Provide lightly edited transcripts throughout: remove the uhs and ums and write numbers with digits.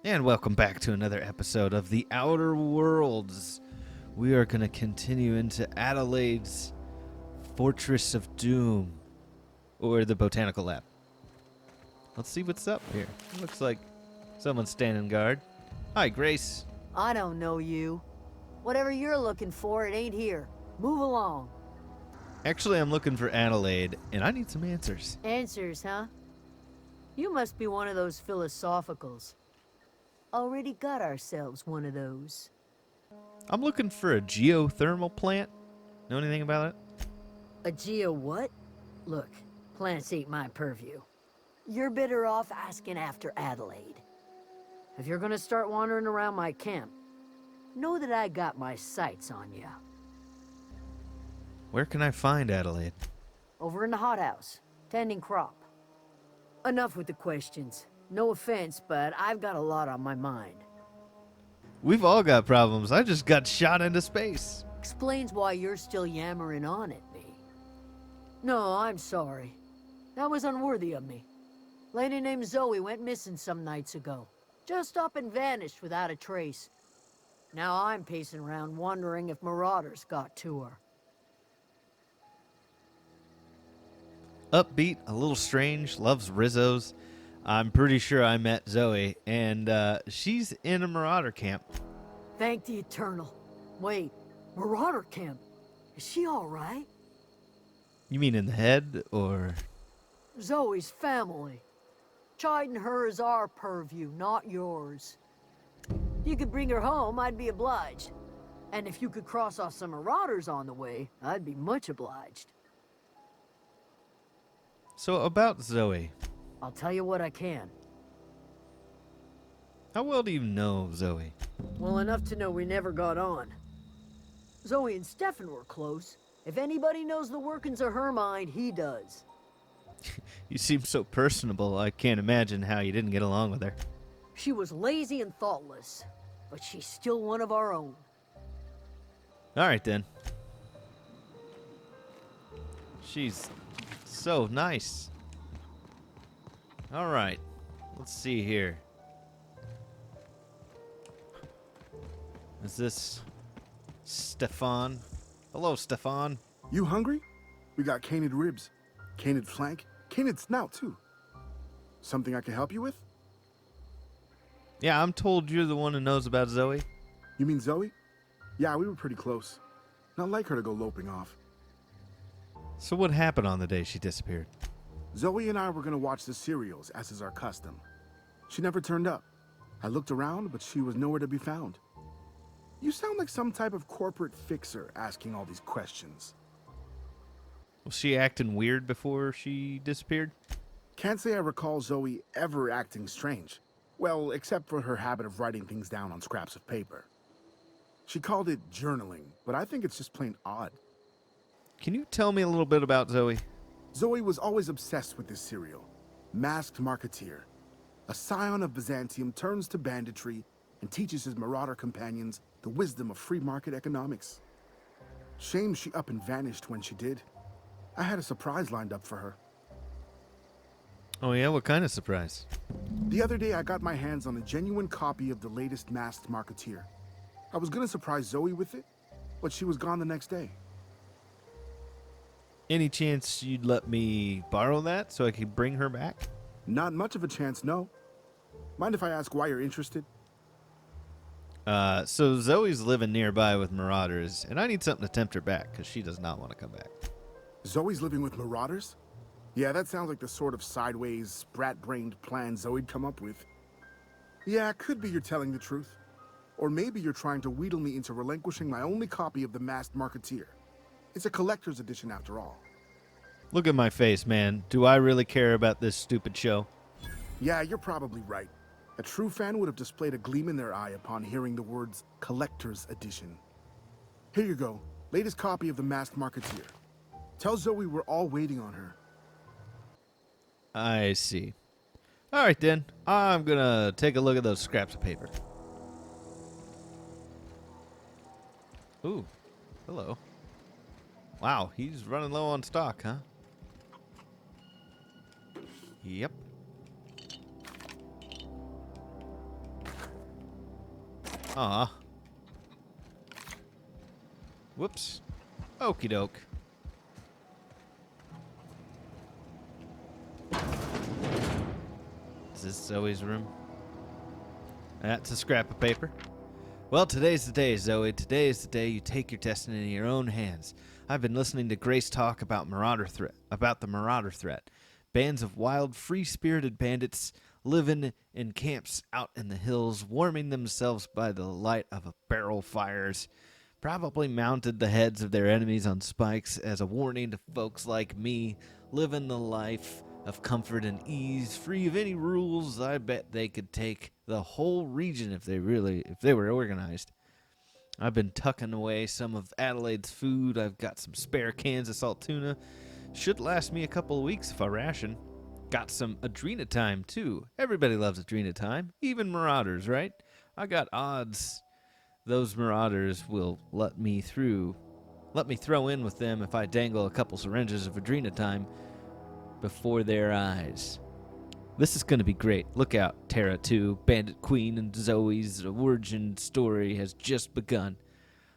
And welcome back to another episode of The Outer Worlds. We are going to continue into Adelaide's Fortress of Doom, or the Botanical Lab. Let's see what's up here. Looks like someone's standing guard. Hi, Grace. I don't know you. Whatever you're looking for, it ain't here. Move along. Actually, I'm looking for Adelaide, and I need some answers. Answers, huh? You must be one of those philosophicals. Already got ourselves one of those. I'm looking for a geothermal plant. Know anything about it? A geo what? Look, plants ain't my purview. You're better off asking after Adelaide. If you're gonna start wandering around my camp, know that I got my sights on ya. Where can I find Adelaide? Over in the hothouse, tending crop. Enough with the questions. No offense, but I've got a lot on my mind. We've all got problems. I just got shot into space. Explains why you're still yammering on at me. No, I'm sorry. That was unworthy of me. Lady named Zoe went missing some nights ago. Just up and vanished without a trace. Now I'm pacing around wondering if marauders got to her. Upbeat, a little strange, loves Rizzos. I'm pretty sure I met Zoe, and she's in a marauder camp. Thank the Eternal. Wait, marauder camp? Is she alright? You mean in the head, or...? Zoe's family. Chiding her is our purview, not yours. If you could bring her home, I'd be obliged. And if you could cross off some marauders on the way, I'd be much obliged. So, about Zoe. I'll tell you what I can. How well do you know Zoe? Well enough to know we never got on. Zoe and Stefan were close. If anybody knows the workings of her mind, he does. You seem so personable, I can't imagine how you didn't get along with her. She was lazy and thoughtless, but she's still one of our own. Alright then. She's so nice. Alright, let's see here. Is this Stefan? Hello, Stefan. You hungry? We got canid ribs, canid flank, canid snout too. Something I can help you with? Yeah, I'm told you're the one who knows about Zoe. You mean Zoe? Yeah, we were pretty close. Not like her to go loping off. So what happened on the day she disappeared? Zoe and I were gonna watch the serials, as is our custom. She never turned up. I looked around, but she was nowhere to be found. You sound like some type of corporate fixer asking all these questions. Was she acting weird before she disappeared? Can't say I recall Zoe ever acting strange. Well, except for her habit of writing things down on scraps of paper. She called it journaling, but I think it's just plain odd. Can you tell me a little bit about Zoe? Zoe was always obsessed with this serial. Masked Marketeer. A scion of Byzantium turns to banditry and teaches his marauder companions the wisdom of free market economics. Shame she up and vanished when she did. I had a surprise lined up for her. Oh yeah, what kind of surprise? The other day I got my hands on a genuine copy of the latest Masked Marketeer. I was gonna surprise Zoe with it, but she was gone the next day. Any chance you'd let me borrow that so I could bring her back? Not much of a chance, no. Mind if I ask why you're interested? So Zoe's living nearby with marauders, and I need something to tempt her back, because she does not want to come back. Zoe's living with marauders? Yeah, that sounds like the sort of sideways, sprat-brained plan Zoe'd come up with. Yeah, it could be you're telling the truth. Or maybe you're trying to wheedle me into relinquishing my only copy of the Masked Marketeer. It's a collector's edition after all. Look at my face, man. Do I really care about this stupid show? Yeah, you're probably right. A true fan would have displayed a gleam in their eye upon hearing the words collector's edition. Here you go, latest copy of the Masked Marketeer. Tell Zoe we're all waiting on her. I see. Alright then, I'm gonna take a look at those scraps of paper. Ooh, hello. Wow, he's running low on stock, huh? Yep. Aw. Whoops. Okie doke. Is this Zoe's room? That's a scrap of paper. Well, today's the day, Zoe. Today is the day you take your destiny in your own hands. I've been listening to Grace talk about the Marauder threat. Bands of wild, free-spirited bandits living in camps out in the hills, warming themselves by the light of barrel fires. Probably mounted the heads of their enemies on spikes as a warning to folks like me living the life of comfort and ease, free of any rules. I bet they could take the whole region if they were organized. I've been tucking away some of Adelaide's food. I've got some spare cans of salt tuna. Should last me a couple of weeks if I ration. Got some adrenatime too. Everybody loves adrenatime, even marauders, right? I got odds those marauders will let me throw in with them if I dangle a couple syringes of adrenatime before their eyes. This is going to be great. Look out, Terra 2, Bandit Queen, and Zoe's origin story has just begun.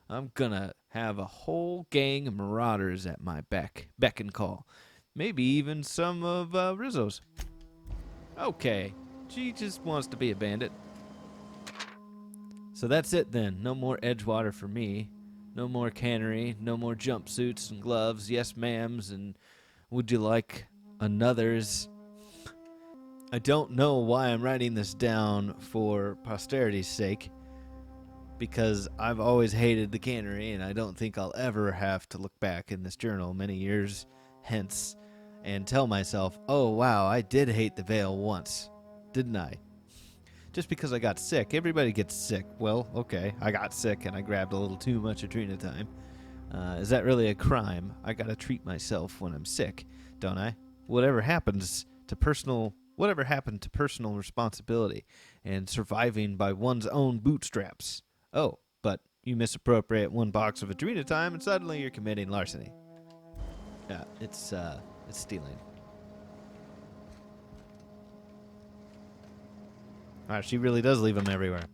I'm going to have a whole gang of marauders at my beck and call. Maybe even some of Rizzo's. Okay, she just wants to be a bandit. So that's it then. No more Edgewater for me. No more cannery. No more jumpsuits and gloves. Yes, ma'ams. And would you like another's? I don't know why I'm writing this down for posterity's sake, because I've always hated the cannery, and I don't think I'll ever have to look back in this journal many years hence and tell myself, oh wow, I did hate the Vale once, didn't I? Just because I got sick. Everybody gets sick. Well, okay, I got sick and I grabbed a little too much adrenatime. Is that really a crime? I gotta treat myself when I'm sick, don't I? Whatever happened to personal responsibility and surviving by one's own bootstraps. Oh, but you misappropriate one box of adrenatime and suddenly you're committing larceny. Yeah, it's stealing. Wow, she really does leave them everywhere.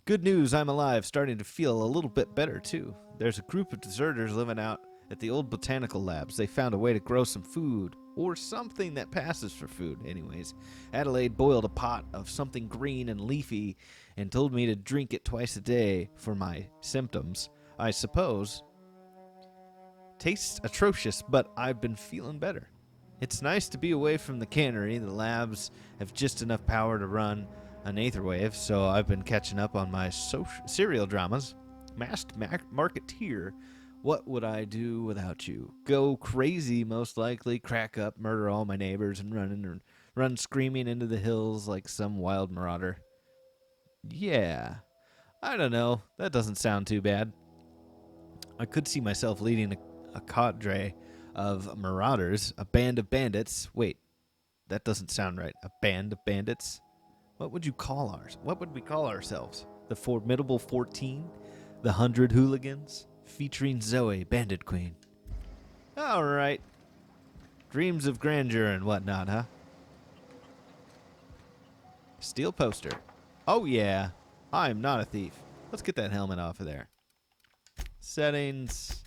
Good news, I'm alive, starting to feel a little bit better, too. There's a group of deserters living out at the old Botanical labs. They found a way to grow some food, or something that passes for food, anyways. Adelaide boiled a pot of something green and leafy and told me to drink it twice a day for my symptoms, I suppose. Tastes atrocious, but I've been feeling better. It's nice to be away from the cannery. The labs have just enough power to run an aetherwave, so I've been catching up on my serial dramas. Masked Marketeer, what would I do without you? Go crazy, most likely, crack up, murder all my neighbors, and run screaming into the hills like some wild marauder. Yeah, I don't know. That doesn't sound too bad. I could see myself leading a cadre of marauders, a band of bandits. Wait, that doesn't sound right. A band of bandits? What would we call ourselves? The Formidable 14? The 100 Hooligans? Featuring Zoe, Bandit Queen. All right. Dreams of grandeur and whatnot, huh? Steel poster. Oh, yeah. I'm not a thief. Let's get that helmet off of there. Settings.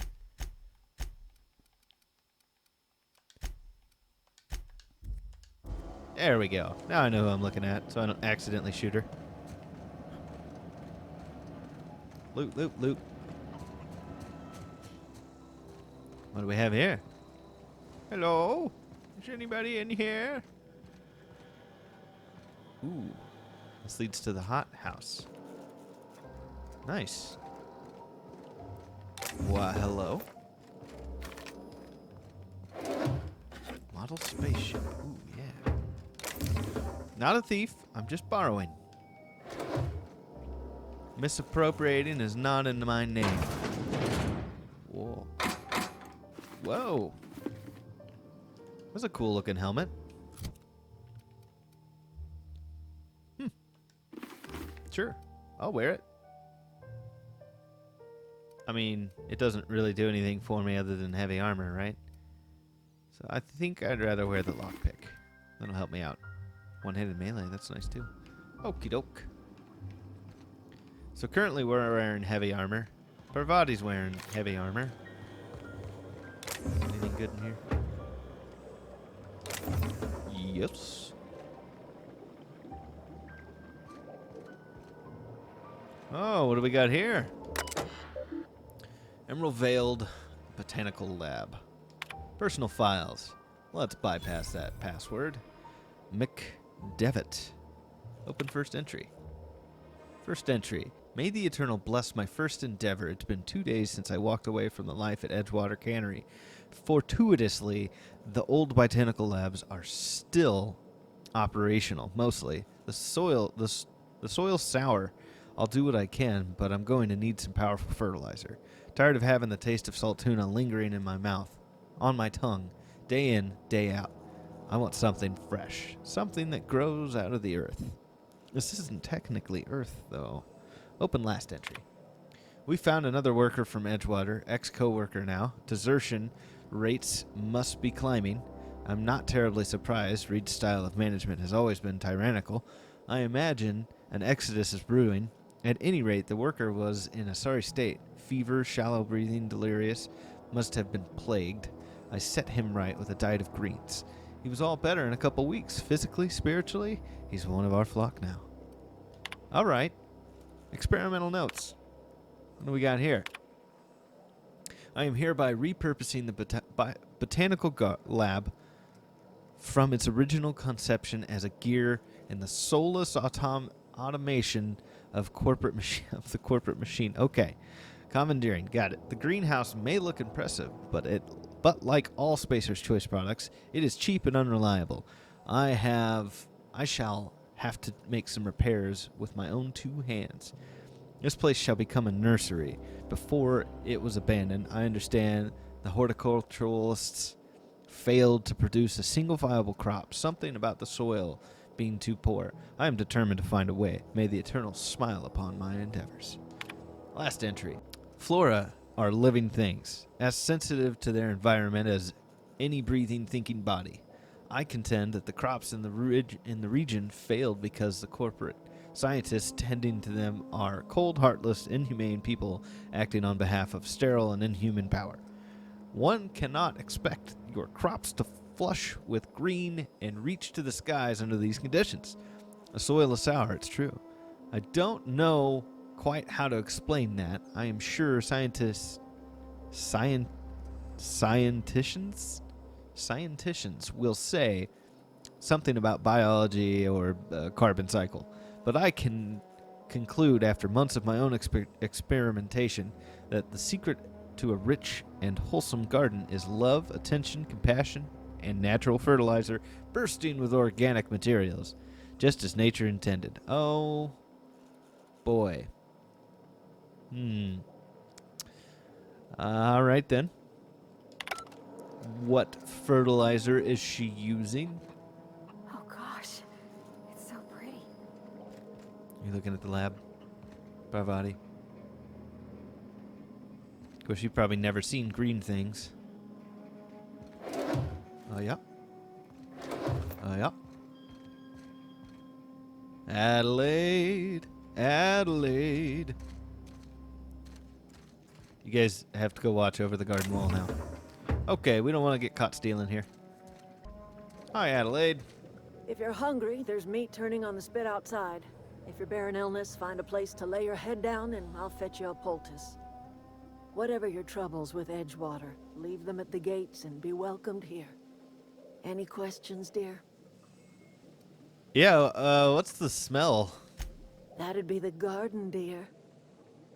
There we go. Now I know who I'm looking at, so I don't accidentally shoot her. Loot, loot, loot. What do we have here? Hello? Is anybody in here? Ooh. This leads to the hot house. Nice. Why, hello. Model spaceship. Ooh, yeah. Not a thief. I'm just borrowing. Misappropriating is not in my name. Whoa. Whoa. That's a cool looking helmet. Sure. I'll wear it. I mean, it doesn't really do anything for me other than heavy armor, right? So I think I'd rather wear the lockpick. That'll help me out. One-handed melee, that's nice too. Okie doke. So currently we're wearing heavy armor. Parvati's wearing heavy armor. Anything good in here? Yes. Oh, what do we got here? Emerald Veiled Botanical Lab. Personal files. Let's bypass that password. McDevitt. Open first entry. First entry. May the Eternal bless my first endeavor. It's been 2 days since I walked away from the life at Edgewater Cannery. Fortuitously, the old botanical labs are still operational, mostly. The soil's sour. I'll do what I can, but I'm going to need some powerful fertilizer. Tired of having the taste of salt tuna lingering in my mouth, on my tongue, day in, day out. I want something fresh, something that grows out of the earth. This isn't technically earth, though. Open last entry. We found another worker from Edgewater, ex-co-worker now. Desertion rates must be climbing. I'm not terribly surprised. Reed's style of management has always been tyrannical. I imagine an exodus is brewing. At any rate, the worker was in a sorry state. Fever, shallow breathing, delirious. Must have been plagued. I set him right with a diet of greens. He was all better in a couple weeks. Physically, spiritually, he's one of our flock now. All right. Experimental notes. What do we got here? I am hereby repurposing the botanical lab from its original conception as a gear in the soulless automation of the corporate machine. Okay. Commandeering. Got it. The greenhouse may look impressive, but like all Spacer's Choice products, it is cheap and unreliable. I shall have to make some repairs with my own 2 hands. This place shall become a nursery. Before it was abandoned, I understand the horticulturalists failed to produce a single viable crop, something about the soil being too poor. I am determined to find a way. May the Eternal smile upon my endeavors. Last entry. Flora are living things, as sensitive to their environment as any breathing, thinking body. I contend that the crops in the region failed because the corporate scientists tending to them are cold, heartless, inhumane people acting on behalf of sterile and inhuman power. One cannot expect your crops to flush with green and reach to the skies under these conditions. The soil is sour, it's true. I don't know quite how to explain that. I am sure scientists will say something about biology or carbon cycle, but I can conclude after months of my own experimentation that the secret to a rich and wholesome garden is love, attention, compassion, and natural fertilizer bursting with organic materials, just as nature intended. Oh, boy. All right, then. What fertilizer is she using? Oh gosh, it's so pretty. You looking at the lab, Parvati? Of course, you've probably never seen green things. Oh, yeah. Oh, yeah. Adelaide. Adelaide. You guys have to go watch over the garden wall now. Okay, we don't want to get caught stealing here. Hi, Adelaide. If you're hungry, there's meat turning on the spit outside. If you're bearing illness, find a place to lay your head down and I'll fetch you a poultice. Whatever your troubles with Edgewater, leave them at the gates and be welcomed here. Any questions, dear? Yeah, what's the smell? That'd be the garden, dear.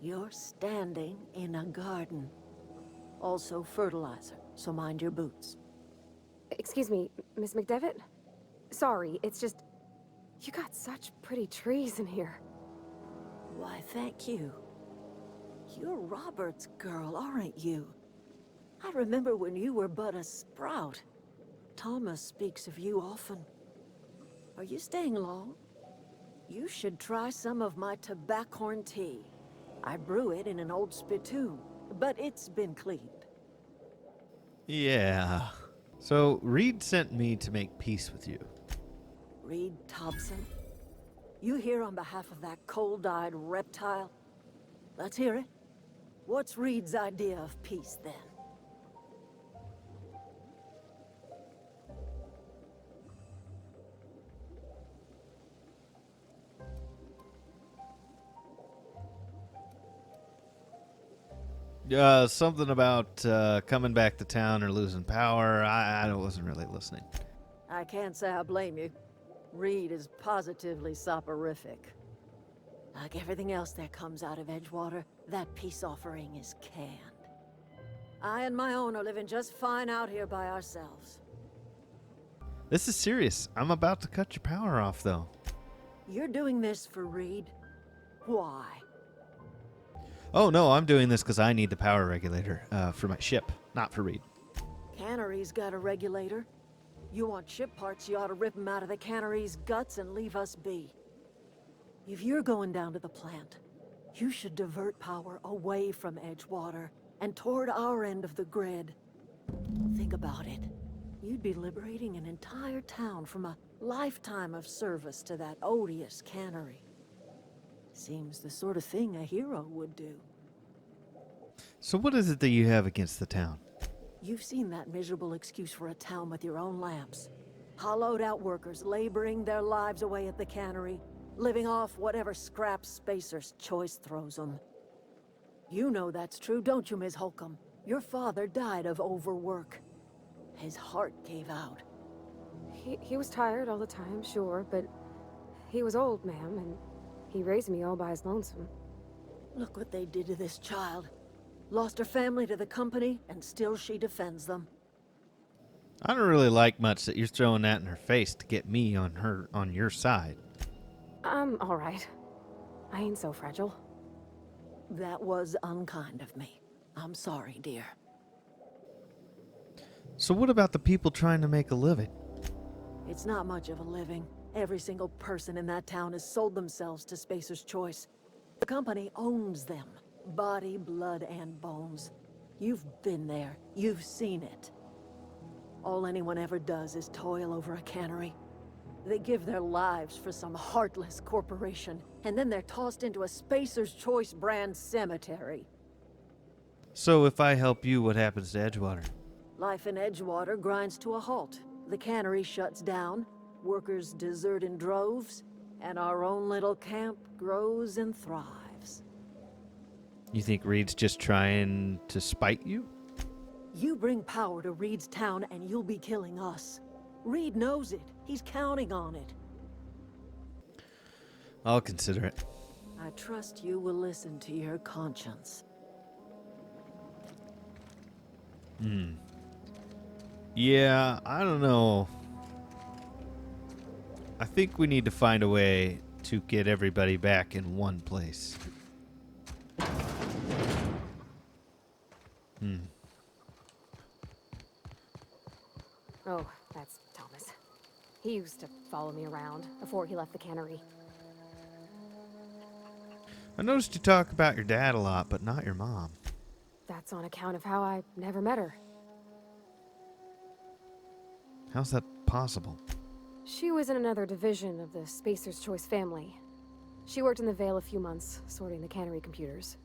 You're standing in a garden. Also fertilizer, so mind your boots. Excuse me, Miss McDevitt? Sorry, it's just... You got such pretty trees in here. Why, thank you. You're Robert's girl, aren't you? I remember when you were but a sprout. Thomas speaks of you often. Are you staying long? You should try some of my tobaccorn tea. I brew it in an old spittoon, but it's been cleaned. Yeah. So, Reed sent me to make peace with you. Reed Thompson? You here on behalf of that cold-eyed reptile? Let's hear it. What's Reed's idea of peace, then? Something about coming back to town or losing power. I wasn't really listening. I can't say I blame you. Reed is positively soporific. Like everything else that comes out of Edgewater, that peace offering is canned. I and my own are living just fine out here by ourselves. This is serious. I'm about to cut your power off, though. You're doing this for Reed? Why? Oh, no, I'm doing this because I need the power regulator for my ship, not for Reed. Cannery's got a regulator. You want ship parts, you ought to rip them out of the cannery's guts and leave us be. If you're going down to the plant, you should divert power away from Edgewater and toward our end of the grid. Think about it. You'd be liberating an entire town from a lifetime of service to that odious cannery. Seems the sort of thing a hero would do. So what is it that you have against the town? You've seen that miserable excuse for a town with your own lamps. Hollowed out workers laboring their lives away at the cannery, living off whatever scraps Spacer's Choice throws them. You know that's true, don't you, Ms. Holcomb? Your father died of overwork. His heart gave out. He was tired all the time, sure, but he was old, ma'am, and he raised me all by his lonesome. Look what they did to this child. Lost her family to the company, and still she defends them. I don't really like much that you're throwing that in her face to get me on your side. I'm all right. I ain't so fragile. That was unkind of me. I'm sorry, dear. So what about the people trying to make a living? It's not much of a living. Every single person in that town has sold themselves to Spacer's Choice. The company owns them. Body, blood, and bones. You've been there. You've seen it. All anyone ever does is toil over a cannery. They give their lives for some heartless corporation, and then they're tossed into a Spacer's Choice brand cemetery. So if I help you, what happens to Edgewater? Life in Edgewater grinds to a halt. The cannery shuts down, workers desert in droves, and our own little camp grows and thrives. You think Reed's just trying to spite you? You bring power to Reed's town and you'll be killing us. Reed knows it. He's counting on it. I'll consider it. I trust you will listen to your conscience. Yeah, I don't know. I think we need to find a way to get everybody back in one place. Oh, that's Thomas. He used to follow me around before he left the cannery. I noticed you talk about your dad a lot, but not your mom. That's on account of how I never met her. How's that possible? She was in another division of the Spacer's Choice family. She worked in the Vale a few months, sorting the cannery computers.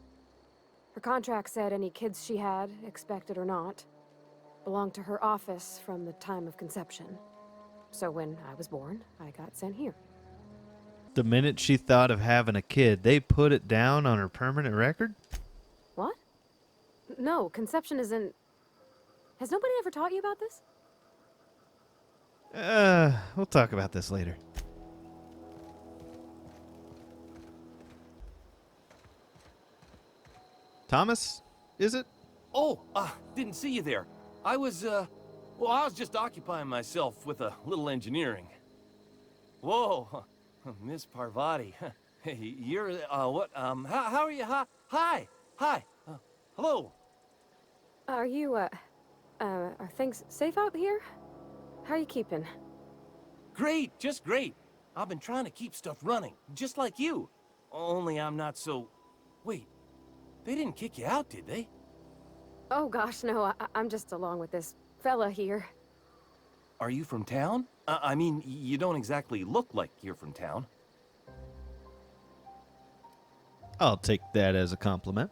Her contract said any kids she had, expected or not, belonged to her office from the time of conception. So when I was born, I got sent here. The minute she thought of having a kid, they put it down on her permanent record? What? No, conception isn't... Has nobody ever taught you about this? We'll talk about this later. Thomas, is it? Oh, didn't see you there. I was just occupying myself with a little engineering. Whoa, Miss Parvati. Hey, you're, what, how are you? Hi, hello. Are you, are things safe out here? How are you keeping? Great, just great. I've been trying to keep stuff running, just like you. Only I'm not so... Wait, they didn't kick you out, did they? Oh gosh, no, I'm just along with this fella here. Are you from town? I mean, you don't exactly look like you're from town. I'll take that as a compliment.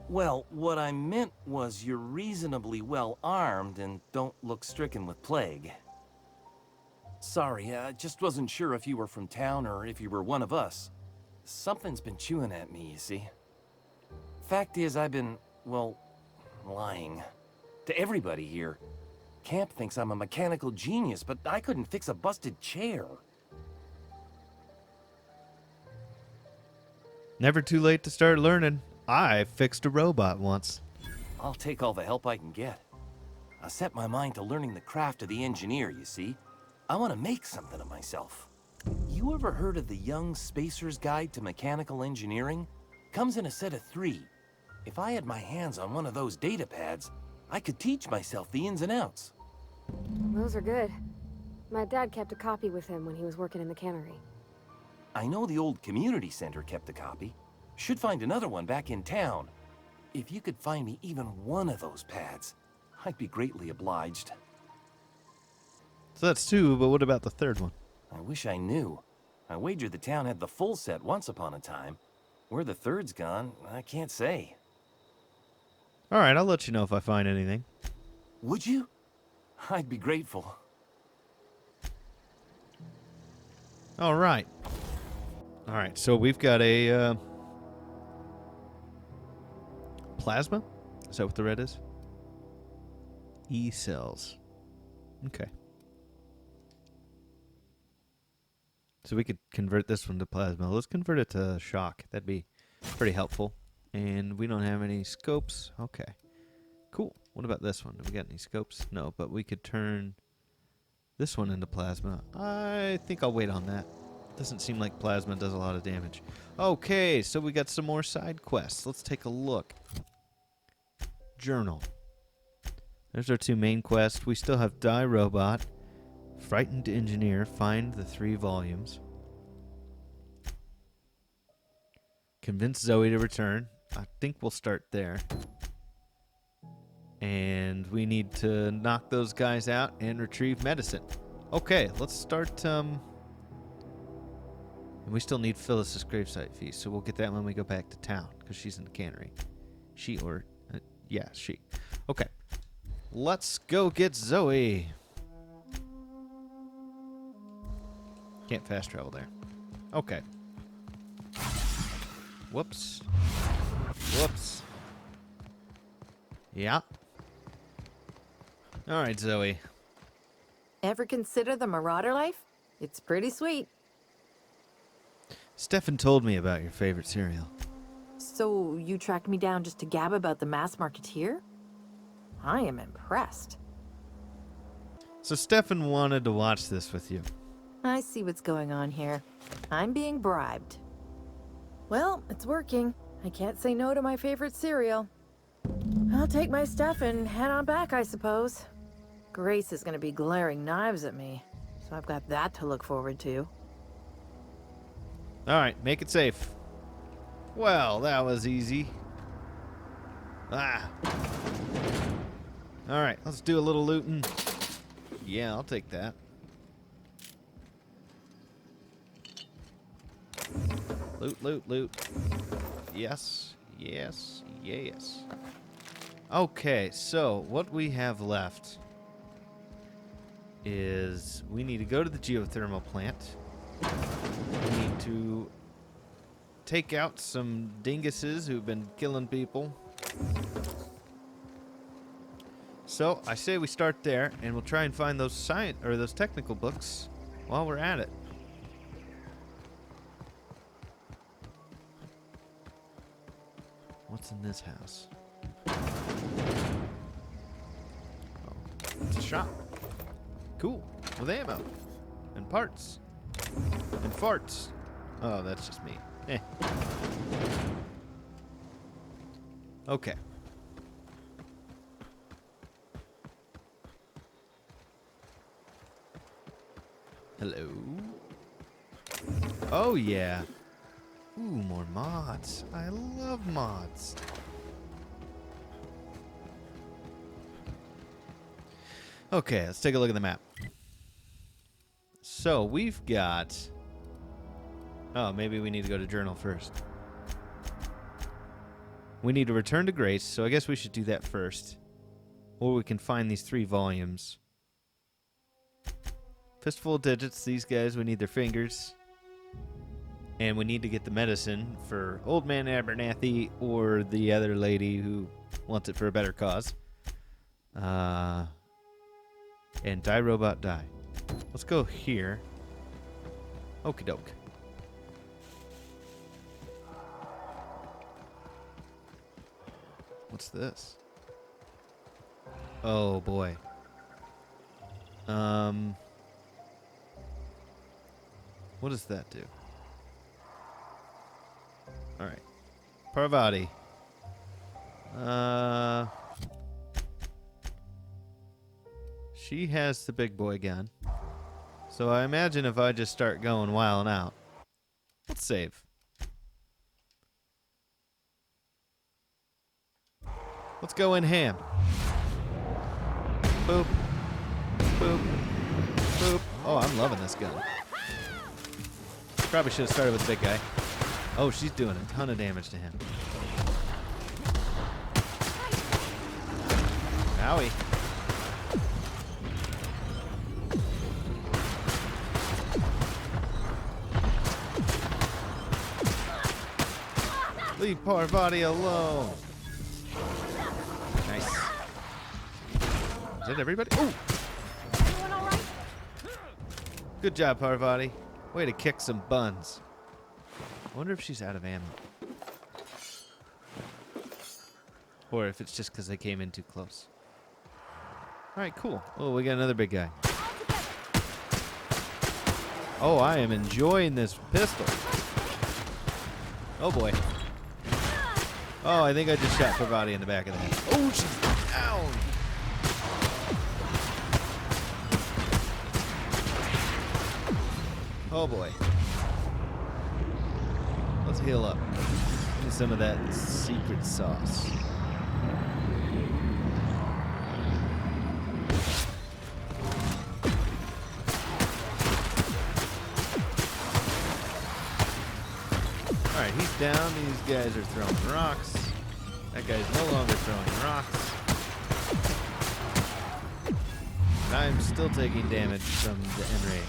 Well, what I meant was you're reasonably well armed and don't look stricken with plague. Sorry, I just wasn't sure if you were from town or if you were one of us. Something's been chewing at me, you see. Fact is, I've been, well, lying. To everybody here. Camp thinks I'm a mechanical genius, but I couldn't fix a busted chair. Never too late to start learning. I fixed a robot once. I'll take all the help I can get. I set my mind to learning the craft of the engineer, you see. I want to make something of myself. You ever heard of the Young Spacer's Guide to Mechanical Engineering? Comes in a set of 3. If I had my hands on one of those data pads, I could teach myself the ins and outs. Those are good. My dad kept a copy with him when he was working in the cannery. I know the old community center kept a copy. Should find another one back in town. If you could find me even one of those pads, I'd be greatly obliged. So that's 2, but what about the third one? I wish I knew. I wager the town had the full set once upon a time. Where the third's gone, I can't say. All right, I'll let you know if I find anything. Would you? I'd be grateful. All right. All right, so we've got a plasma? Is that what the red is? E-cells. Okay. So we could convert this one to plasma. Let's convert it to shock. That'd be pretty helpful. And we don't have any scopes. Okay. Cool. What about this one? Do we got any scopes? No, but we could turn this one into plasma. I think I'll wait on that. Doesn't seem like plasma does a lot of damage. Okay, so we got some more side quests. Let's take a look. Journal. There's our 2 main quests. We still have Die Robot, Frightened Engineer, find the 3 volumes. Convince Zoe to return. I think we'll start there. And we need to knock those guys out and retrieve medicine. Okay, let's start, and we still need Phyllis's gravesite fee, so we'll get that when we go back to town, because she's in the cannery. She. Okay. Let's go get Zoe. Can't fast travel there. Okay. Whoops. Whoops. Yeah. All right, Zoe. Ever consider the Marauder life? It's pretty sweet. Stefan told me about your favorite cereal. So you tracked me down just to gab about the mass marketeer? I am impressed. So Stefan wanted to watch this with you. I see what's going on here. I'm being bribed. Well, it's working. I can't say no to my favorite cereal. I'll take my stuff and head on back, I suppose. Grace is gonna be glaring knives at me, so I've got that to look forward to. All right, make it safe. Well, that was easy. Ah. All right, let's do a little looting. Yeah, I'll take that. Loot, loot, loot. Yes, yes, yes. Okay, so what we have left is we need to go to the geothermal plant. We need to take out some dinguses who've been killing people. So I say we start there, and we'll try and find those those technical books while we're at it. What's in this house? Oh, it's a shop. Cool, with ammo and parts and farts. Oh, that's just me. Eh. Okay. Hello. Oh, yeah. Ooh, more mods. I love mods. Okay, let's take a look at the map. So, we've got... Oh, maybe we need to go to journal first. We need to return to Grace, so I guess we should do that first. Or we can find these 3 volumes. Fistful of digits, these guys, we need their fingers. And we need to get the medicine for Old Man Abernathy or the other lady who wants it for a better cause. And Die Robot Die. Let's go here. Okie doke. What's this? Oh boy. What does that do? Alright. Parvati. She has the big boy gun. So I imagine if I just start going wilding out. Let's save. Let's go in ham. Boop. Boop. Boop. Oh, I'm loving this gun. Probably should have started with the big guy. Oh, she's doing a ton of damage to him. Owie. Leave Parvati alone. Nice. Is that everybody? Oh! Everyone all right? Good job, Parvati. Way to kick some buns. I wonder if she's out of ammo. Or if it's just because they came in too close. Alright, cool. Oh, we got another big guy. Oh, I am enjoying this pistol. Oh, boy. Oh, I think I just shot Parvati in the back of the head. Oh, she's down! Oh, boy. Let's heal up. Give me some of that secret sauce. Alright, he's down. These guys are throwing rocks. That guy's no longer throwing rocks. And I'm still taking damage from the Enray.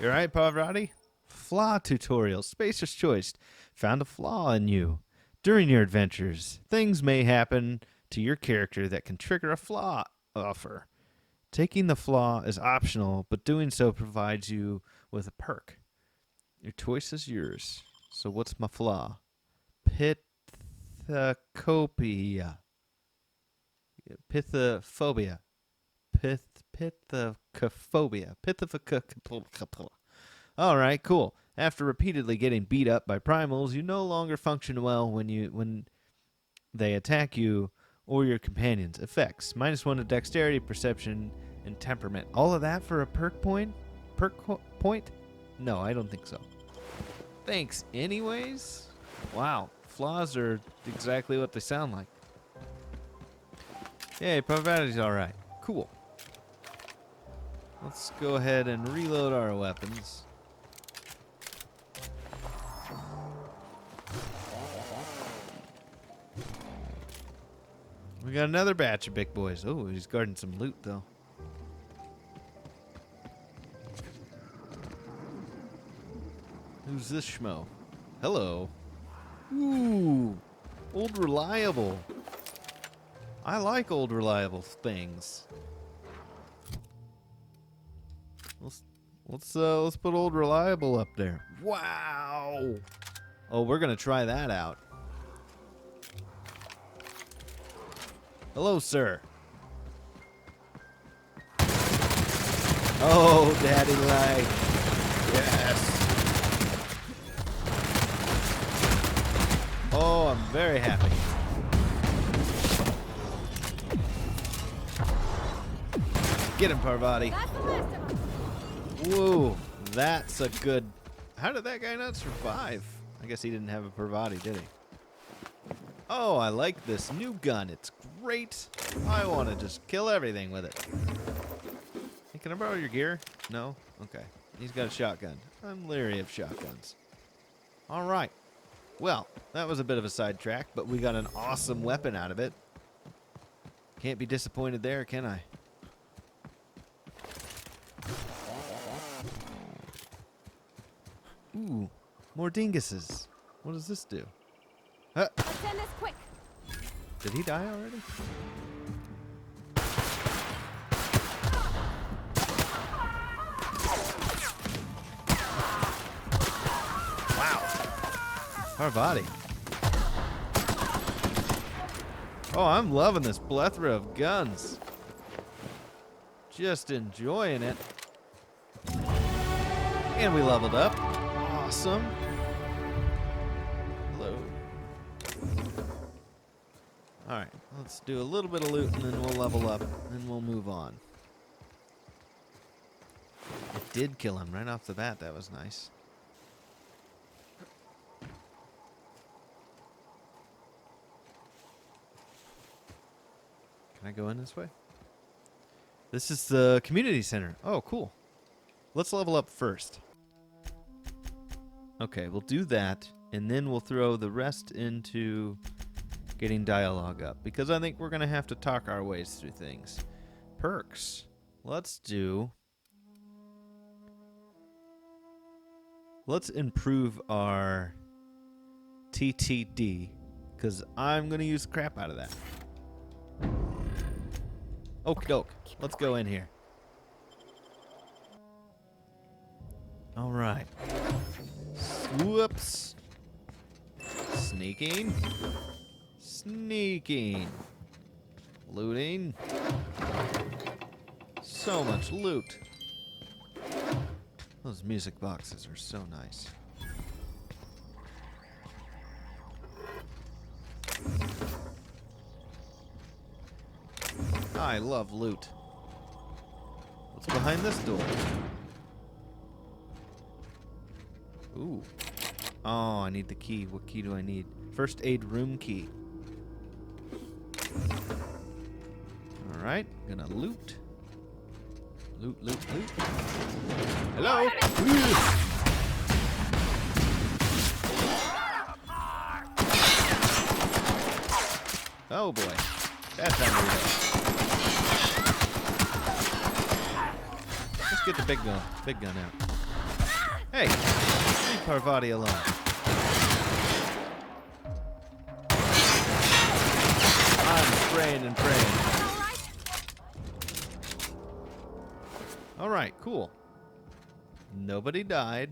You alright, Parvati? Flaw tutorial. Spacer's Choice. Found a flaw in you. During your adventures, things may happen to your character that can trigger a flaw offer. Taking the flaw is optional, but doing so provides you with a perk. Your choice is yours. So what's my flaw? Pithacopia. Pithophobia. Pithophobia. Pithophobia. All right, cool. After repeatedly getting beat up by primals, you no longer function well when they attack you or your companions. Effects: -1 to dexterity, perception, and temperament. All of that for a perk point? Point? No, I don't think so. Thanks anyways. Wow, flaws are exactly what they sound like. Yay, Parvati's alright. Cool. Let's go ahead and reload our weapons. We got another batch of big boys. Oh, he's guarding some loot though. Who's this schmo? Hello. Ooh, old reliable. I like old reliable things. Let's put old reliable up there. Wow. Oh, we're gonna try that out. Hello, sir. Oh, daddy like. Yes. Oh, I'm very happy. Get him, Parvati. That's the last of them. Whoa, that's a good... How did that guy not survive? I guess he didn't have a Parvati, did he? Oh, I like this new gun. It's great. I want to just kill everything with it. Hey, can I borrow your gear? No? Okay. He's got a shotgun. I'm leery of shotguns. All right. Well, that was a bit of a sidetrack, but we got an awesome weapon out of it. Can't be disappointed there, can I? Ooh, more dinguses. What does this do? Let's end this quick. Did he die already? Wow. Parvati. Oh, I'm loving this plethora of guns. Just enjoying it. And we leveled up. Awesome. Hello. Alright, let's do a little bit of loot and then we'll level up and we'll move on. It did kill him right off the bat. That was nice. Can I go in this way? This is the community center. Oh, cool. Let's level up first. Okay, we'll do that, and then we'll throw the rest into getting dialogue up, because I think we're going to have to talk our ways through things. Perks. Let's improve our TTD, because I'm going to use the crap out of that. Okie doke. Let's go in here. All right. Whoops. Sneaking. Sneaking. Looting. So much loot. Those music boxes are so nice. I love loot. What's behind this door? Ooh. Oh, I need the key. What key do I need? First aid room key. Alright, gonna loot. Loot, loot, loot. Hello? Oh boy. That's unreal. Let's get the big gun out. Hey, leave Parvati alone. I'm praying and praying. All right, cool. Nobody died.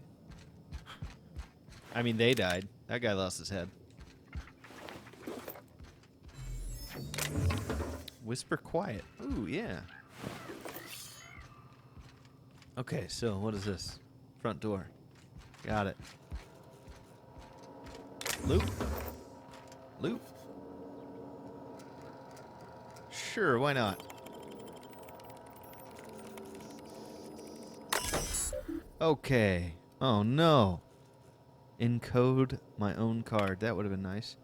I mean, they died. That guy lost his head. Whisper quiet. Ooh, yeah. Okay, so what is this? Front door. Got it. Loot? Loot? Sure, why not? Okay. Oh no. Encode my own card. That would have been nice.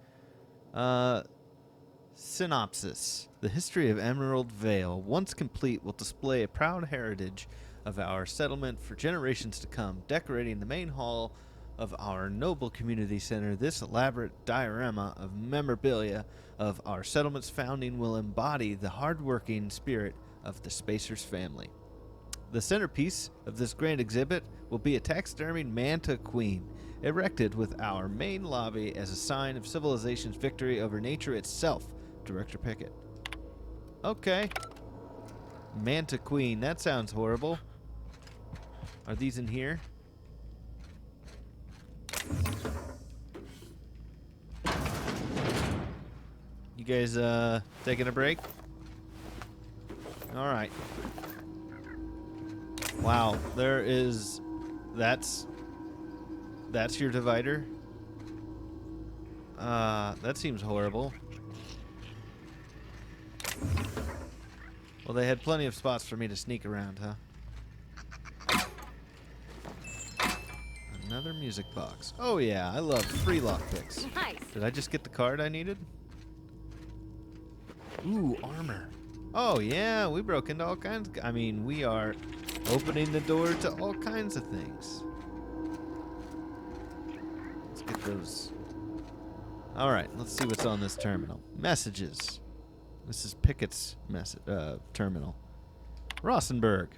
Synopsis. The history of Emerald Vale, once complete, will display a proud heritage of our settlement for generations to come, decorating the main hall of our noble community center. This elaborate diorama of memorabilia of our settlement's founding will embody the hard-working spirit of the Spacers family. The centerpiece of this grand exhibit will be a taxidermied manta queen, erected with our main lobby as a sign of civilization's victory over nature itself. Director Pickett. Okay. Manta queen, that sounds horrible. Are these in here? You guys taking a break? All right. Wow, there is that's your divider? That seems horrible. Well, they had plenty of spots for me to sneak around, huh? Another music box. Oh yeah, I love free lockpicks. Nice. Did I just get the card I needed? Ooh, armor. Oh yeah, we broke into all kinds. I mean, we are opening the door to all kinds of things. Let's get those All right, let's see what's on this terminal. Messages. This is Pickett's terminal. Rossenberg.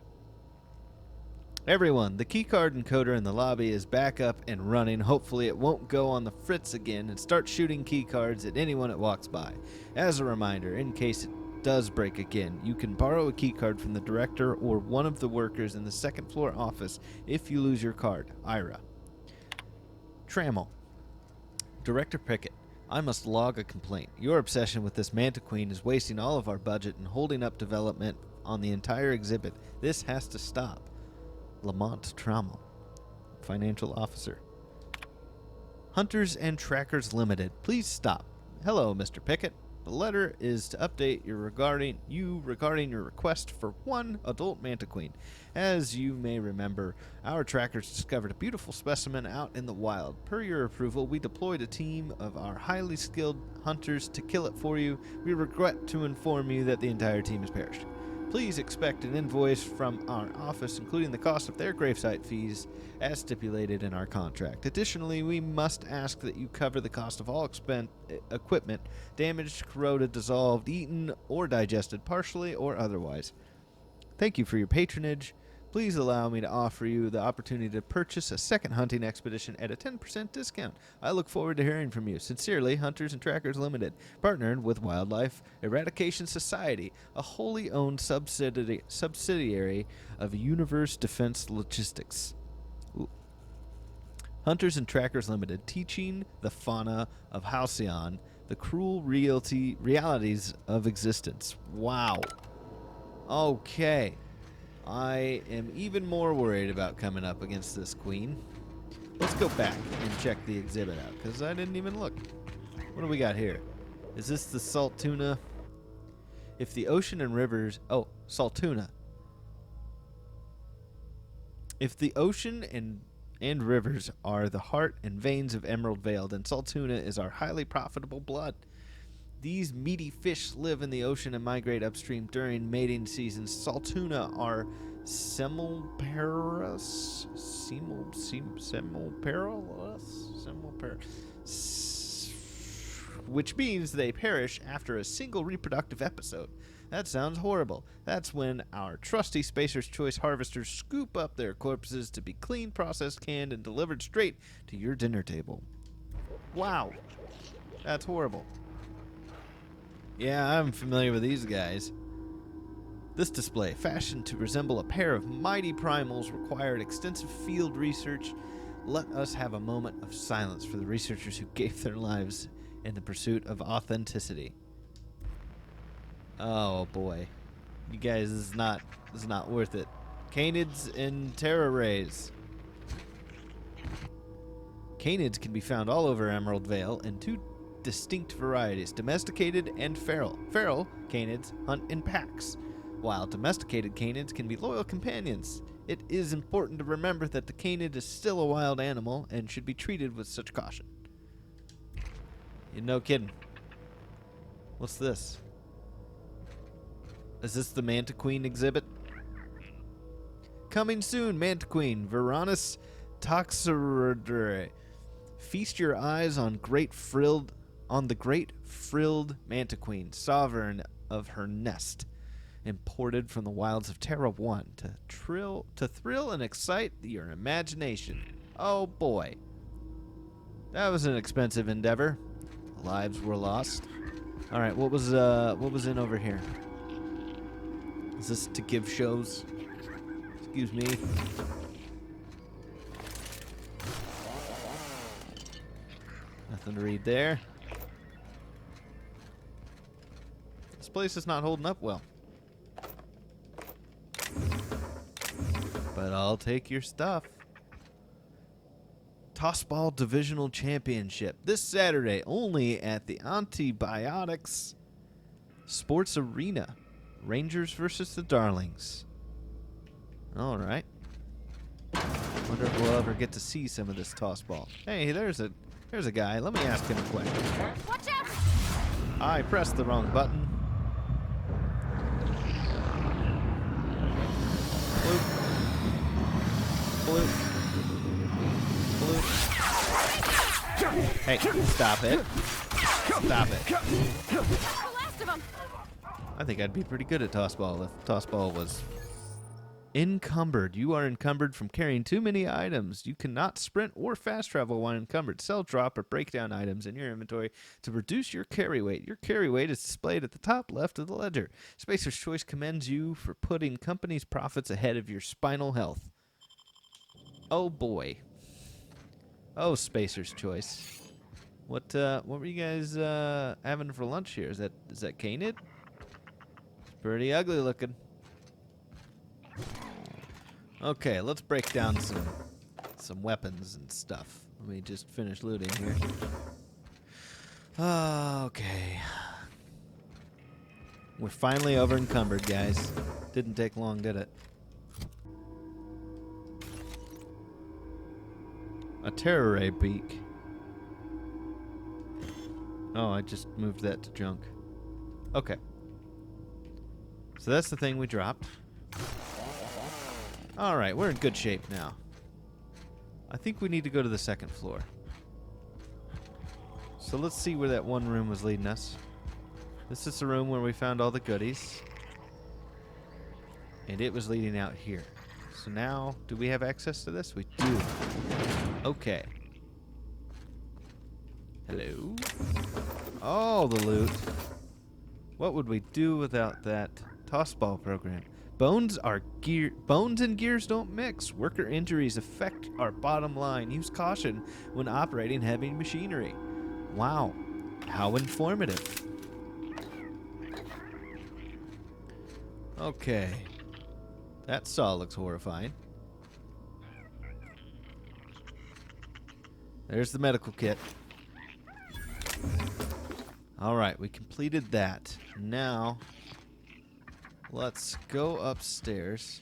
Everyone, the keycard encoder in the lobby is back up and running. Hopefully it won't go on the fritz again and start shooting keycards at anyone that walks by. As a reminder, in case it does break again, you can borrow a keycard from the director or one of the workers in the second floor office if you lose your card. Ira. Trammell. Director Pickett, I must log a complaint. Your obsession with this Mantiqueen is wasting all of our budget and holding up development on the entire exhibit. This has to stop. Lamont Trammell, Financial Officer. Hunters and Trackers Limited, please stop. Hello, Mr. Pickett. The letter is to update you regarding your request for one adult Mantiqueen. As you may remember, our trackers discovered a beautiful specimen out in the wild. Per your approval, we deployed a team of our highly skilled hunters to kill it for you. We regret to inform you that the entire team has perished. Please expect an invoice from our office, including the cost of their gravesite fees, as stipulated in our contract. Additionally, we must ask that you cover the cost of all equipment damaged, corroded, dissolved, eaten, or digested, partially or otherwise. Thank you for your patronage. Please allow me to offer you the opportunity to purchase a second hunting expedition at a 10% discount. I look forward to hearing from you. Sincerely, Hunters and Trackers Limited, partnered with Wildlife Eradication Society, a wholly owned subsidiary of Universe Defense Logistics. Ooh. Hunters and Trackers Limited, teaching the fauna of Halcyon the cruel realities of existence. Wow. Okay. I am even more worried about coming up against this queen. Let's go back and check the exhibit out, because I didn't even look. What do we got here? Is this the salt tuna? If the ocean and rivers... Oh, salt tuna. If the ocean and rivers are the heart and veins of Emerald Vale, then salt tuna is our highly profitable blood. These meaty fish live in the ocean and migrate upstream during mating season. Salt tuna are semilparous, which means they perish after a single reproductive episode. That sounds horrible. That's when our trusty Spacer's Choice harvesters scoop up their corpses to be cleaned, processed, canned, and delivered straight to your dinner table. Wow. That's horrible. Yeah, I'm familiar with these guys. This display, fashioned to resemble a pair of mighty primals, required extensive field research. Let us have a moment of silence for the researchers who gave their lives in the pursuit of authenticity. Oh boy. You guys, this is not worth it. Canids and Terra Rays. Canids can be found all over Emerald Vale in two distinct varieties, domesticated and feral. Feral canids hunt in packs, while domesticated canids can be loyal companions. It is important to remember that the canid is still a wild animal and should be treated with such caution. You're no kidding. What's this? Is this the Mantiqueen exhibit? Coming soon, Mantiqueen, Varanus toxaridae. Feast your eyes on the great frilled Mantiqueen, sovereign of her nest, imported from the wilds of Terra 1 to thrill and excite your imagination. Oh boy. That was an expensive endeavor. Lives were lost. All right, what was in over here? Is this to give shows? Excuse me. Nothing to read there. This place is not holding up well. But I'll take your stuff. Tossball Divisional Championship. This Saturday, only at the Antibiotics Sports Arena. Rangers versus the Darlings. All right. Wonder if we'll ever get to see some of this tossball. Hey, there's a guy. Let me ask him a question. Watch out! I pressed the wrong button. Bloop. Bloop. Bloop. Hey, stop it. Stop it. The last of them! I think I'd be pretty good at tossball if tossball was encumbered. You are encumbered from carrying too many items. You cannot sprint or fast travel while encumbered. Sell, drop, or break down items in your inventory to reduce your carry weight. Your carry weight is displayed at the top left of the ledger. Spacer's Choice commends you for putting company's profits ahead of your spinal health. Oh boy. Oh, Spacer's Choice. What were you guys having for lunch here? Is that canid? It's pretty ugly looking. Okay, let's break down some weapons and stuff. Let me just finish looting here. Okay. We're finally over encumbered, guys. Didn't take long, did it? A terror ray beak. Oh, I just moved that to junk. Okay. So that's the thing we dropped. Alright, we're in good shape now. I think we need to go to the second floor. So let's see where that one room was leading us. This is the room where we found all the goodies. And it was leading out here. So now, do we have access to this? We do. Okay. Hello? Oh, the loot. What would we do without that tossball program? Bones and gears don't mix. Worker injuries affect our bottom line. Use caution when operating heavy machinery. Wow. How informative. Okay. That saw looks horrifying. There's the medical kit. Alright, we completed that. Now, let's go upstairs.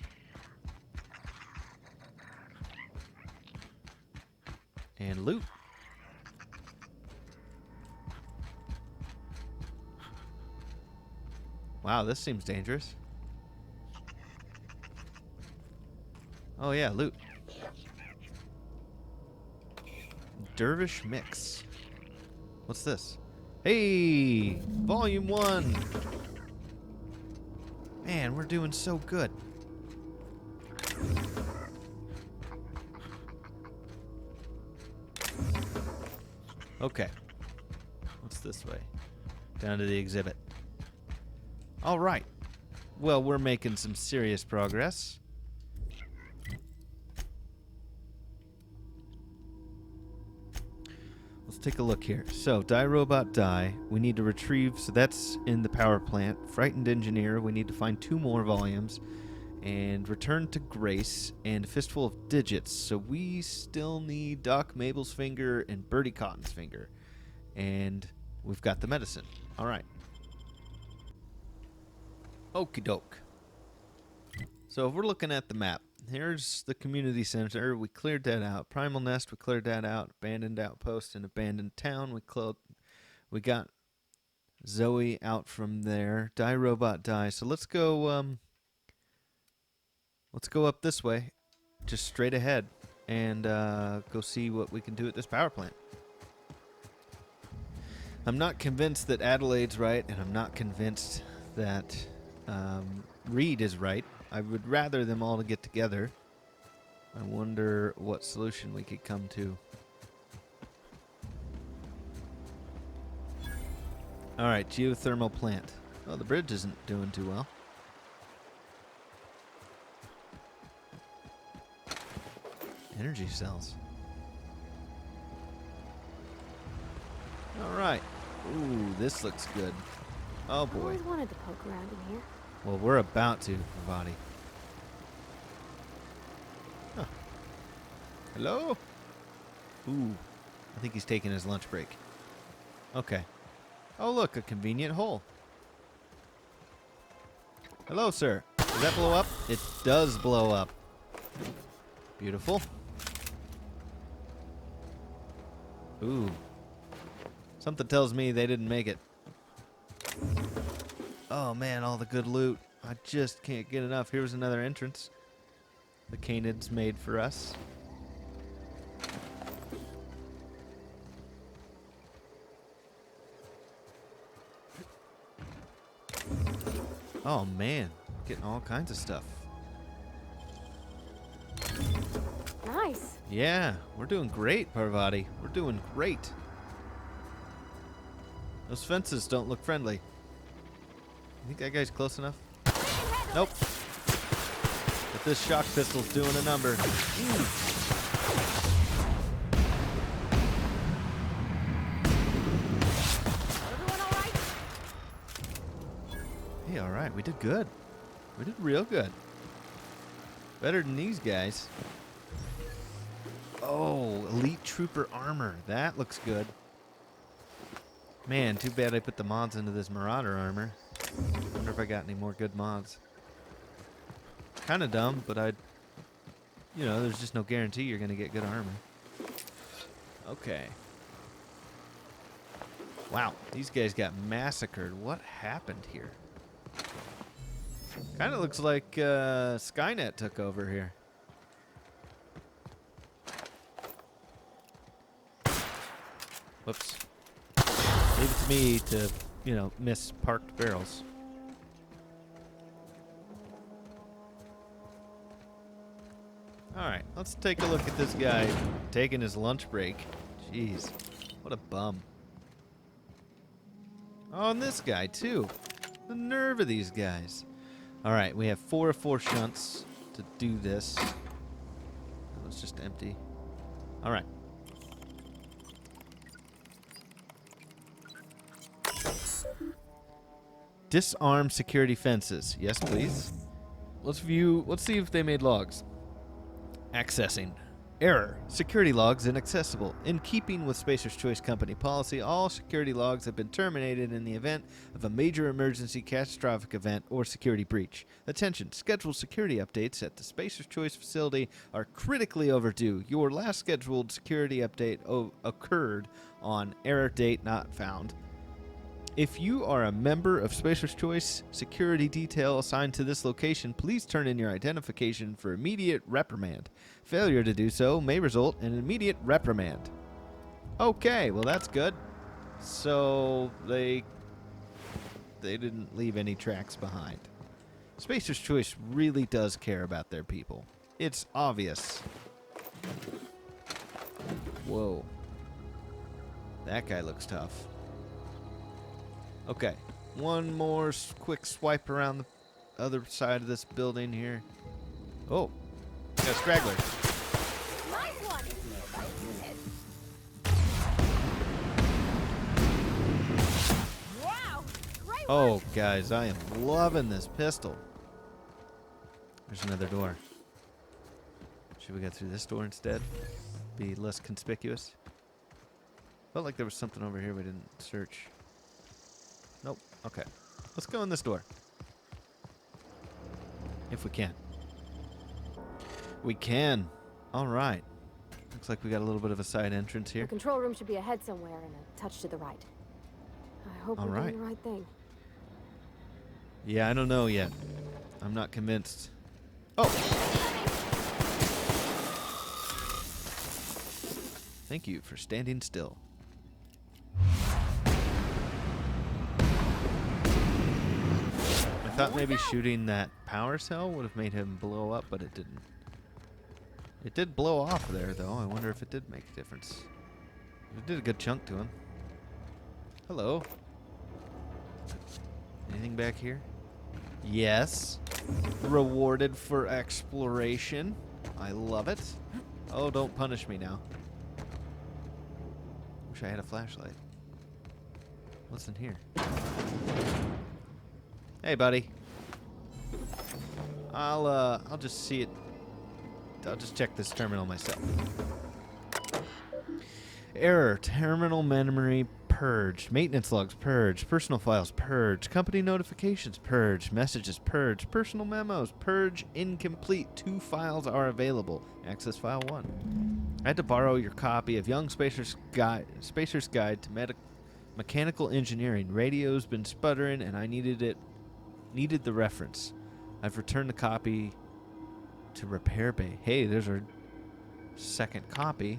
And loot. Wow, this seems dangerous. Oh yeah, loot. Dervish Mix. What's this? Hey! Volume 1! Man, we're doing so good. Okay. What's this way? Down to the exhibit. All right. Well, we're making some serious progress. Let's take a look here. So, die robot die. We need to retrieve, so that's in the power plant. Frightened engineer, we need to find 2 more volumes. And return to Grace and Fistful of Digits. So we still need Doc Mabel's finger and Bertie Cotton's finger. And we've got the medicine. All right. Okie doke. So if we're looking at the map, here's the community center. We cleared that out. Primal Nest, we cleared that out. Abandoned Outpost and Abandoned Town. We got Zoe out from there. Die Robot Die. So let's go up this way, just straight ahead, and go see what we can do at this power plant. I'm not convinced that Adelaide's right, and I'm not convinced that Reed is right. I would rather them all to get together. I wonder what solution we could come to. All right, geothermal plant. Oh, the bridge isn't doing too well. Energy cells. All right. Ooh, this looks good. Oh I boy. always wanted to poke around in here. Well, we're about to, Vati. Huh. Hello? Ooh. I think he's taking his lunch break. Okay. Oh, look, a convenient hole. Hello, sir. Does that blow up? It does blow up. Beautiful. Ooh. Something tells me they didn't make it. Oh man, all the good loot. I just can't get enough. Here's another entrance. The Canids made for us. Oh, man. Getting all kinds of stuff. Nice. Yeah, we're doing great, Parvati. We're doing great. Those fences don't look friendly. You think that guy's close enough? Nope. But this shock pistol's doing a number. Everyone all right? Hey, all right. We did good. We did real good. Better than these guys. Oh, elite trooper armor. That looks good. Man, too bad I put the mods into this marauder armor. Wonder if I got any more good mods. Kind of dumb, but you know, there's just no guarantee you're going to get good armor. Okay. Wow, these guys got massacred. What happened here? Kind of looks like Skynet took over here. Whoops. Leave it to me to, you know, miss parked barrels. Alright, let's take a look at this guy taking his lunch break. Jeez, what a bum. Oh, and this guy, too. The nerve of these guys. Alright, we have 4 of 4 shunts to do this. That was just empty. Alright. Disarm security fences. Yes, please. Let's see if they made logs. Accessing. Error. Security logs inaccessible. In keeping with Spacer's Choice Company policy, all security logs have been terminated in the event of a major emergency, catastrophic event, or security breach. Attention. Scheduled security updates at the Spacer's Choice facility are critically overdue. Your last scheduled security update occurred on error date not found. If you are a member of Spacer's Choice security detail assigned to this location, please turn in your identification for immediate reprimand. Failure to do so may result in an immediate reprimand. Okay, well that's good. So they didn't leave any tracks behind. Spacer's Choice really does care about their people. It's obvious. Whoa. That guy looks tough. Okay, one more quick swipe around the other side of this building here. Oh, got a straggler. Nice one. Wow. Great Oh, work. guys, I am loving this pistol. There's another door. Should we go through this door instead? Be less conspicuous. Felt like there was something over here we didn't search. Nope. Okay. Let's go in this door. If we can. We can. All right. Looks like we got a little bit of a side entrance The here. control room should be ahead somewhere and a touch to the right. I hope All we're right. doing the right thing. Yeah, I don't know yet. I'm not convinced. Oh! Thank you for standing still. I thought maybe shooting that power cell would have made him blow up, but it didn't. It did blow off there, though. I wonder if it did make a difference. It did a good chunk to him. Hello. Anything back here? Yes. Rewarded for exploration. I love it. Oh, don't punish me now. Wish I had a flashlight. What's in here? Hey, buddy. I'll just see it. I'll just check this terminal myself. Error. Terminal memory purged. Maintenance logs purged. Personal files purged. Company notifications purged. Messages purged. Personal memos purge incomplete. 2 files are available. Access file 1. I had to borrow your copy of Young Spacer's Guide to Mechanical Engineering. Radio's been sputtering and I needed the reference. I've returned the copy to repair bay. Hey, there's our second copy.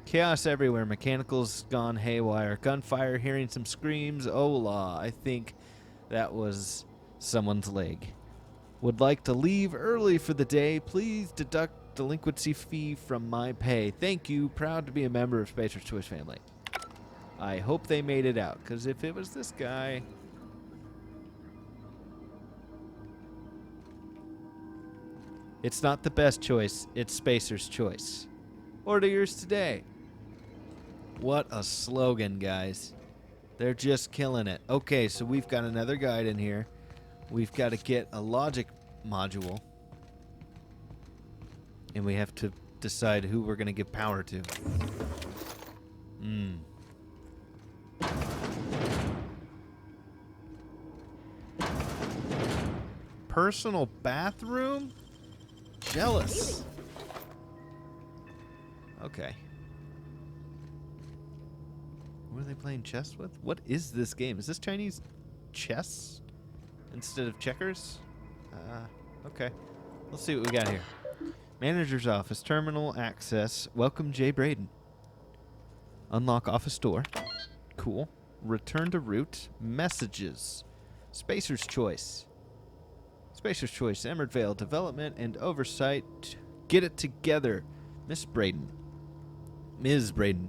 Chaos everywhere. Mechanical's gone haywire. Gunfire, hearing some screams. Ola. I think that was someone's leg. Would like to leave early for the day. Please deduct delinquency fee from my pay. Thank you. Proud to be a member of Spacer's Choice family. I hope they made it out, because if it was this guy... It's not the best choice. It's Spacer's Choice. Order yours today. What a slogan, guys. They're just killing it. Okay, so we've got another guide in here. We've got to get a logic module. And we have to decide who we're going to give power to. Personal bathroom? Jealous. Okay. What are they playing chess with? What is this game? Is this Chinese chess instead of checkers? Okay. Let's see what we got here. Manager's office, terminal access. Welcome, Jay Braden. Unlock office door. Cool. Return to route. Messages. Spacer's Choice. Spacer's Choice, Emerald Vale, development and oversight. Get it together. Ms. Braden,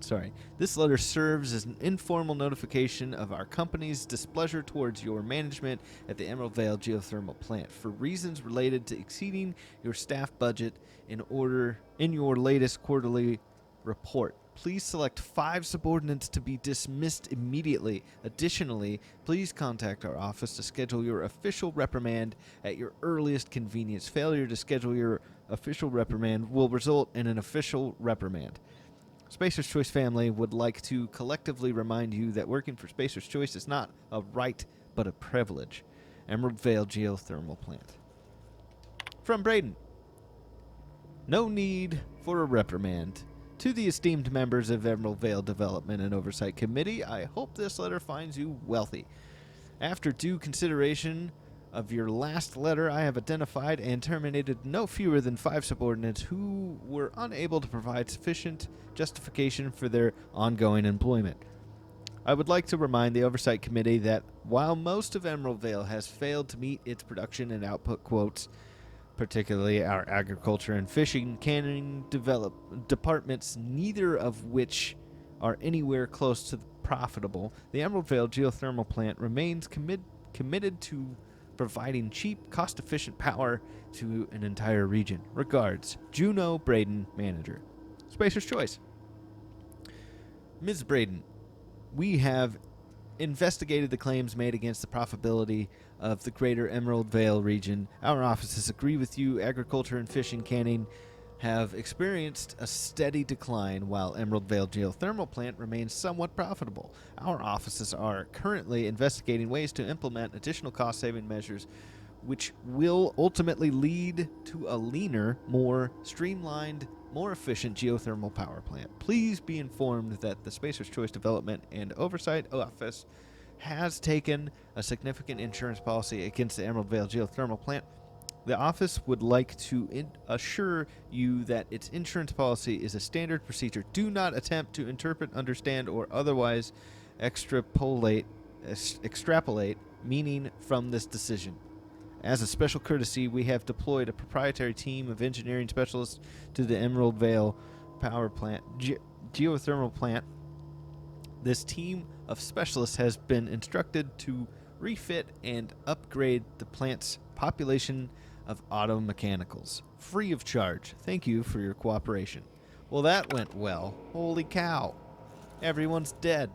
sorry. This letter serves as an informal notification of our company's displeasure towards your management at the Emerald Vale Geothermal plant for reasons related to exceeding your staff budget in your latest quarterly report. Please select 5 subordinates to be dismissed immediately. Additionally, please contact our office to schedule your official reprimand at your earliest convenience. Failure to schedule your official reprimand will result in an official reprimand. Spacer's Choice family would like to collectively remind you that working for Spacer's Choice is not a right, but a privilege. Emerald Vale Geothermal Plant. From Braden. No need for a reprimand. To the esteemed members of Emerald Vale Development and Oversight Committee, I hope this letter finds you wealthy. After due consideration of your last letter, I have identified and terminated no fewer than 5 subordinates who were unable to provide sufficient justification for their ongoing employment. I would like to remind the Oversight Committee that while most of Emerald Vale has failed to meet its production and output quotas, particularly our agriculture and fishing canning departments, neither of which are anywhere close to profitable, the Emerald Vale Geothermal Plant remains committed to providing cheap, cost-efficient power to an entire region. Regards, Juno Braden, Manager. Spacer's Choice. Ms. Braden, we have investigated the claims made against the profitability of the greater Emerald Vale region. Our offices agree with you. Agriculture and fishing canning have experienced a steady decline while Emerald Vale Geothermal Plant remains somewhat profitable. Our offices are currently investigating ways to implement additional cost-saving measures which will ultimately lead to a leaner, more streamlined, more efficient geothermal power plant. Please be informed that the Spacer's Choice Development and Oversight Office has taken a significant insurance policy against the Emerald Vale Geothermal Plant. The office would like to assure you that its insurance policy is a standard procedure. Do not attempt to interpret, understand, or otherwise extrapolate meaning from this decision. As a special courtesy, we have deployed a proprietary team of engineering specialists to the Emerald Vale power plant, geothermal plant. This team of specialists has been instructed to refit and upgrade the plant's population of auto mechanicals, free of charge. Thank you for your cooperation. Well, that went well. Holy cow. Everyone's dead.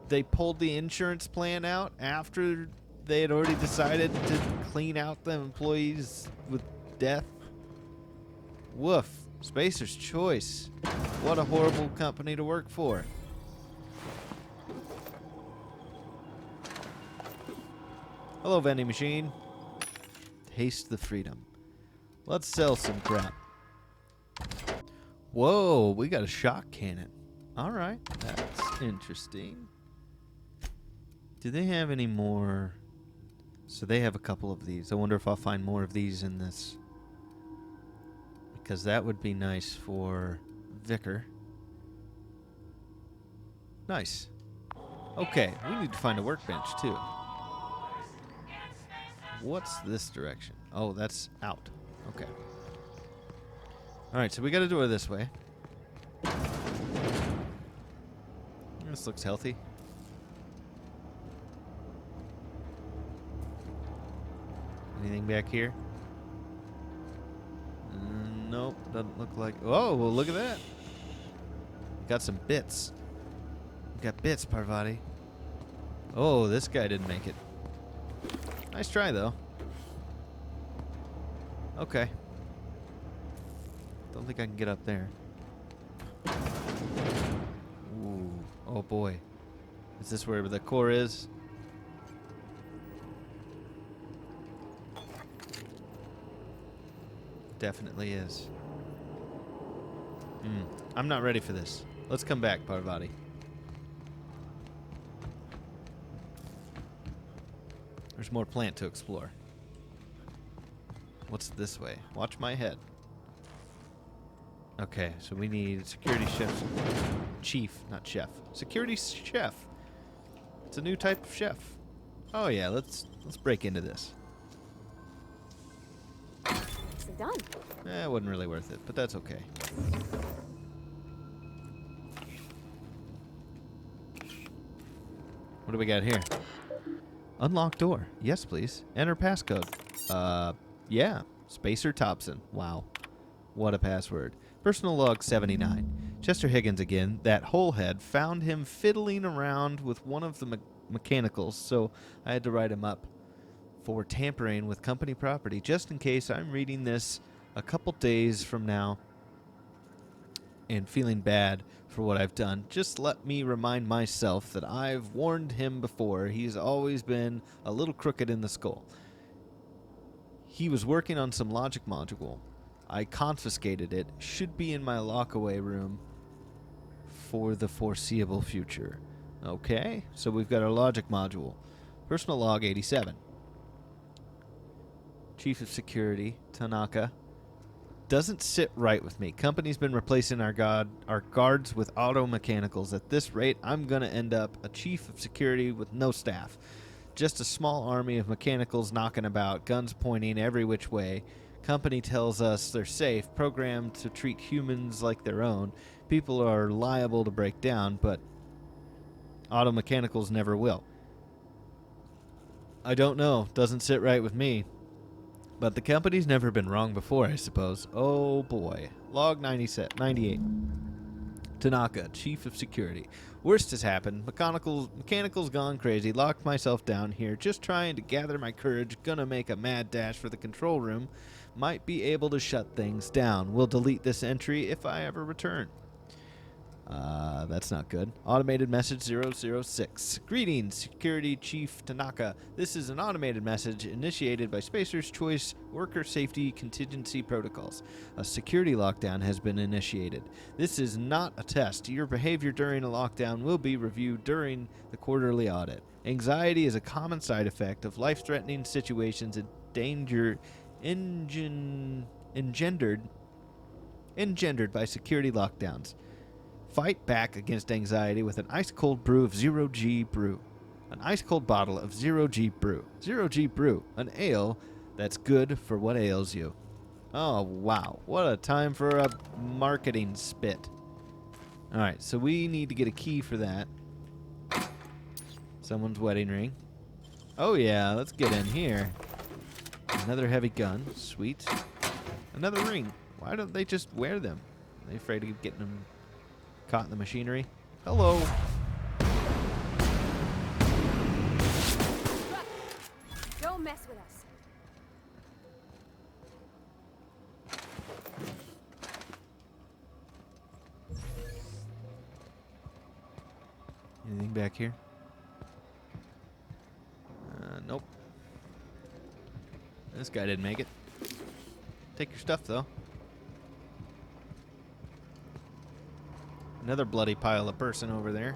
They pulled the insurance plan out after they had already decided to clean out the employees with death. Woof. Spacer's Choice. What a horrible company to work for. Hello, vending machine. Taste the freedom. Let's sell some crap. Whoa, we got a shock cannon. All right, that's interesting. Do they have any more? So they have a couple of these. I wonder if I'll find more of these in this. Because that would be nice for Vicar. Nice. Okay, we need to find a workbench too. What's this direction? Oh, that's out. Okay. All right, so we got a door this way. This looks healthy. Anything back here? Nope, doesn't look like. Oh, well, look at that. Got some bits. Got bits, Parvati. Oh, this guy didn't make it. Nice try, though. Okay. Don't think I can get up there. Ooh. Oh, boy. Is this where the core is? Definitely is. I'm not ready for this. Let's come back, Parvati. There's more plant to explore. What's this way? Watch my head. Okay, so we need security chef. Chief, not chef. Security chef. It's a new type of chef. Oh yeah, let's break into this. Nicely done. It wasn't really worth it, but that's okay. What do we got here? Unlock door. Yes, please. Enter passcode. Yeah. Spacer Thompson. Wow. What a password. Personal log 79. Chester Higgins again. That holehead found him fiddling around with one of the mechanicals, so I had to write him up for tampering with company property, just in case I'm reading this a couple days from now and feeling bad for what I've done. Just let me remind myself that I've warned him before. He's always been a little crooked in the skull. He was working on some logic module. I confiscated it. Should be in my lockaway room for the foreseeable future. Okay, so we've got our logic module. Personal log 87. Chief of Security, Tanaka. Doesn't sit right with me. Company's been replacing our guards with auto mechanicals. At this rate, I'm going to end up a chief of security with no staff. Just a small army of mechanicals knocking about, guns pointing every which way. Company tells us they're safe, programmed to treat humans like their own. People are liable to break down, but auto mechanicals never will. I don't know. Doesn't sit right with me. But the company's never been wrong before, I suppose. Oh boy. Log 98. Tanaka, Chief of Security. Worst has happened. Mechanical's gone crazy. Locked myself down here. Just trying to gather my courage. Gonna make a mad dash for the control room. Might be able to shut things down. Will delete this entry if I ever return. That's not good. Automated message 006. Greetings, Security Chief Tanaka. This is an automated message initiated by Spacer's Choice Worker Safety Contingency Protocols. A security lockdown has been initiated. This is not a test. Your behavior during a lockdown will be reviewed during the quarterly audit. Anxiety is a common side effect of life-threatening situations engendered by security lockdowns. Fight back against anxiety with an ice-cold brew of 0G Brew. An ice-cold bottle of 0G Brew. 0G Brew, an ale that's good for what ails you. Oh, wow. What a time for a marketing spit. All right, so we need to get a key for that. Someone's wedding ring. Oh, yeah, let's get in here. Another heavy gun. Sweet. Another ring. Why don't they just wear them? Are they afraid of getting them caught in the machinery? Hello. Don't mess with us. Anything back here? Nope. This guy didn't make it. Take your stuff, though. Another bloody pile of person over there.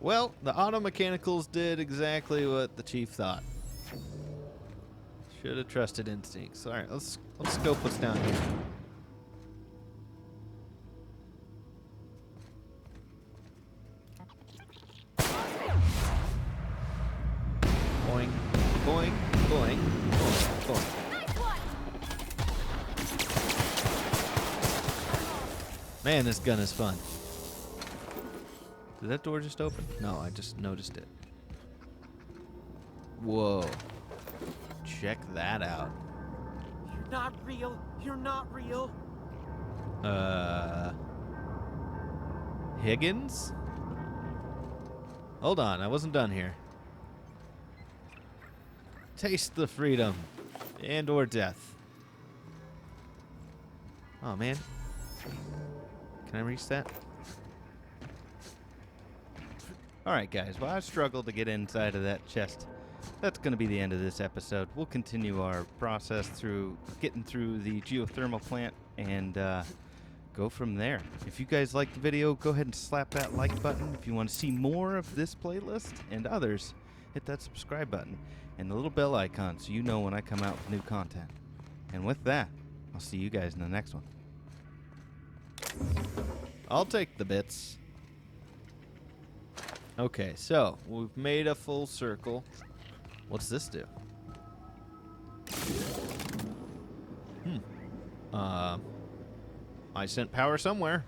Well, the auto mechanicals did exactly what the chief thought. Should have trusted instincts. All right, let's scope what's down here. Boing. Boing. Boing. Man, this gun is fun. Did that door just open? No, I just noticed it. Whoa. Check that out. You're not real. You're not real. Higgins? Hold on, I wasn't done here. Taste the freedom and or death. Oh man. Can I reach that? Alright guys, well I struggled to get inside of that chest. That's going to be the end of this episode. We'll continue our process through getting through the geothermal plant and go from there. If you guys liked the video, go ahead and slap that like button. If you want to see more of this playlist and others, hit that subscribe button and the little bell icon so you know when I come out with new content. And with that, I'll see you guys in the next one. I'll take the bits. Okay, so we've made a full circle. What's this do? I sent power somewhere.